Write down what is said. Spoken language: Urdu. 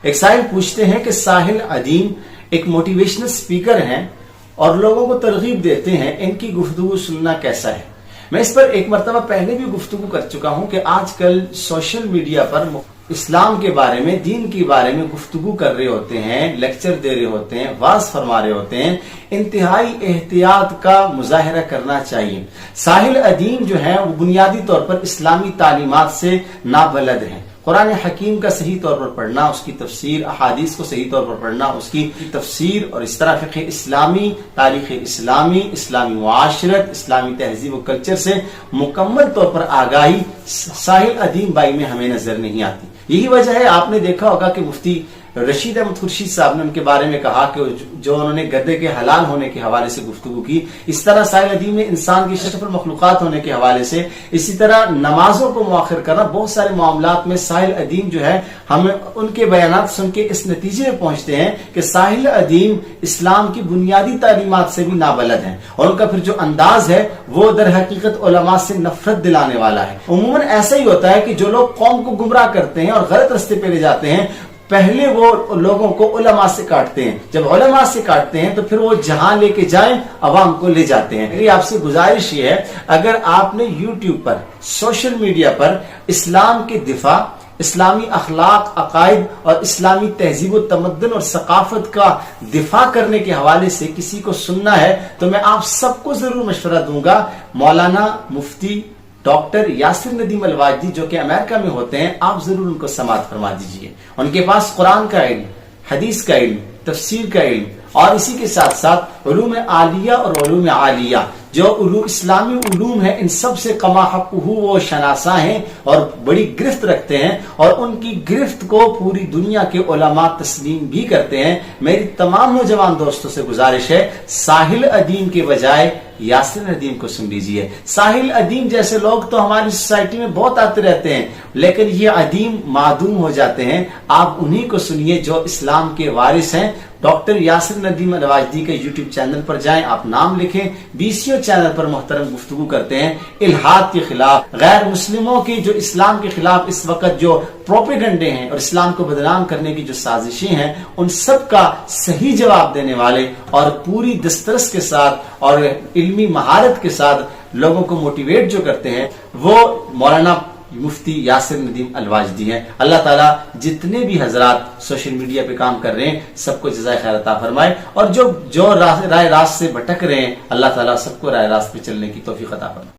ایک سائل پوچھتے ہیں کہ ساحل ادیم ایک موٹیویشنل سپیکر ہیں اور لوگوں کو ترغیب دیتے ہیں، ان کی گفتگو سننا کیسا ہے؟ میں اس پر ایک مرتبہ پہلے بھی گفتگو کر چکا ہوں کہ آج کل سوشل میڈیا پر اسلام کے بارے میں، دین کے بارے میں گفتگو کر رہے ہوتے ہیں، لیکچر دے رہے ہوتے ہیں، واعظ فرما رہے ہوتے ہیں، انتہائی احتیاط کا مظاہرہ کرنا چاہیے۔ ساحل ادیم جو ہے وہ بنیادی طور پر اسلامی تعلیمات سے نابلد ہیں۔ قرآن حکیم کا صحیح طور پر پڑھنا، اس کی تفسیر، احادیث کو صحیح طور پر پڑھنا، اس کی تفسیر اور اس طرح فقہ اسلامی، تاریخ اسلامی، اسلامی معاشرت، اسلامی تہذیب و کلچر سے مکمل طور پر آگاہی ساحل ادیم بائی میں ہمیں نظر نہیں آتی۔ یہی وجہ ہے، آپ نے دیکھا ہوگا کہ مفتی رشید احمد خورشید صاحب نے ان کے بارے میں کہا کہ جو انہوں نے گدے کے حلال ہونے کے حوالے سے گفتگو کی، اس طرح ساحل ادیم میں انسان کی شرف المخلوقات ہونے کے حوالے سے، اسی طرح نمازوں کو مؤخر کرنا، بہت سارے معاملات میں ساحل ادیم جو ہے، ہم ان کے بیانات سن کے اس نتیجے میں پہنچتے ہیں کہ ساحل ادیم اسلام کی بنیادی تعلیمات سے بھی نابلد ہیں، اور ان کا پھر جو انداز ہے وہ در حقیقت علماء سے نفرت دلانے والا ہے۔ عموماً ایسا ہی ہوتا ہے کہ جو لوگ قوم کو گمراہ کرتے ہیں اور غلط رستے پہ لے جاتے ہیں، پہلے وہ لوگوں کو علماء سے کاٹتے ہیں، جب علماء سے کاٹتے ہیں تو پھر وہ جہاں لے کے جائیں عوام کو لے جاتے ہیں۔ میری آپ سے گزارش یہ ہے، اگر آپ نے یوٹیوب پر، سوشل میڈیا پر اسلام کے دفاع، اسلامی اخلاق، عقائد اور اسلامی تہذیب و تمدن اور ثقافت کا دفاع کرنے کے حوالے سے کسی کو سننا ہے تو میں آپ سب کو ضرور مشورہ دوں گا، مولانا مفتی ڈاکٹر یاسر ندیم الواجدی جو کہ امریکہ میں ہوتے ہیں، آپ ضرور ان کو سماعت فرما دیجئے۔ ان کے پاس قرآن کا علم، حدیث کا علم، تفسیر کا علم، اور اسی کے ساتھ ساتھ علوم عالیہ اور علوم عالیہ، جو اسلامی علوم ہیں، ان سب سے کما حق وہ شناسا ہیں اور بڑی گرفت رکھتے ہیں، اور ان کی گرفت کو پوری دنیا کے علماء تسلیم بھی کرتے ہیں۔ میری تمام نوجوان دوستوں سے گزارش ہے، ساحل ادیم کے بجائے یاسر ندیم کو سن لیجئے۔ ساحل ادیم جیسے لوگ تو ہماری سوسائٹی میں بہت آتے رہتے ہیں، لیکن یہ ادیم معدوم ہو جاتے ہیں۔ آپ انہی کو سنیے جو اسلام کے وارث ہیں۔ ڈاکٹر یاسر ندیم الواجدی کے یوٹیوب چینل پر جائیں، آپ نام لکھیں، BCO چینل پر محترم گفتگو کرتے ہیں الحاد کے خلاف، غیر مسلموں کی جو اسلام کے خلاف اس وقت جو پروپیگنڈے ہیں اور اسلام کو بدنام کرنے کی جو سازشیں ہیں، ان سب کا صحیح جواب دینے والے اور پوری دسترس کے ساتھ اور علمی مہارت کے ساتھ لوگوں کو موٹیویٹ جو کرتے ہیں، وہ مولانا مفتی یاسر ندیم الواجدی ہیں۔ اللہ تعالیٰ جتنے بھی حضرات سوشل میڈیا پہ کام کر رہے ہیں سب کو جزائے خیر عطا فرمائے، اور جو رائے راست سے بھٹک رہے ہیں، اللہ تعالیٰ سب کو رائے راست پہ چلنے کی توفیق عطا فرمائے۔